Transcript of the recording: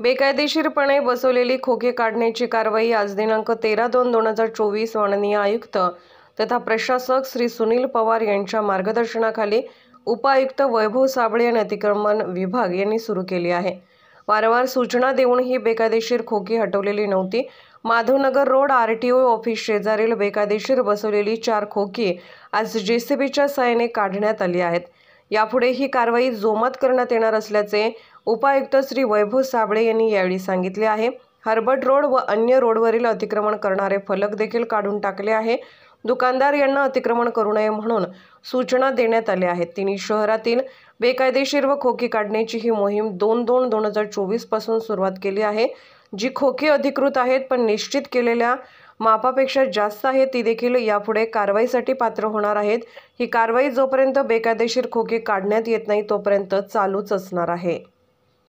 बेकायदेशीरपणे बसवलेली खोके काढण्याची कारवाई आज दिनांक 13/2/2024 माननीय आयुक्त तथा प्रशासक श्री सुनील पवार यांच्या मार्गदर्शनाखाली उपायुक्त वैभव साबळे आणि अतिक्रमण विभाग यांनी सुरू केली आहे। वारंवार सूचना देऊनही बेकायदेशीर खोकी हटवलेली नव्हती। माधवनगर रोड आरटीओ ऑफिस शेजारील बेकायदेशीर बसवलेली 4 खोकी आज जेसीबीच्या सहाय्याने काढण्यात आली आहेत। यापुढे ही कारवाई जोमात करण्यात येणार असल्याचे उपायुक्त श्री वैभव साबळे यांनी यावेळी सांगितले आहे। हर्बट रोड व अन्य रोडवरील अतिक्रमण करणारे फलक देखील काढून टाकले आहे। दुकानदार यांना अतिक्रमण करू नये म्हणून सूचना देण्यात आल्या आहेत। तिन्ही शहरातील बेकायदेशीर व खोकी काढण्याची ही मोहीम 2/2/2024 पासून सुरुवात केली आहे। जी खोकी अधिकृत आहेत पण निश्चित केलेल्या मापापेक्षा जास्त आहे ती देखील यापुढे कारवाईसाठी पात्र होणार आहेत। ही कारवाई जोपर्यंत बेकायदेशीर खोकी काढण्यात येत नाही तोपर्यंत चालूच असणार आहे।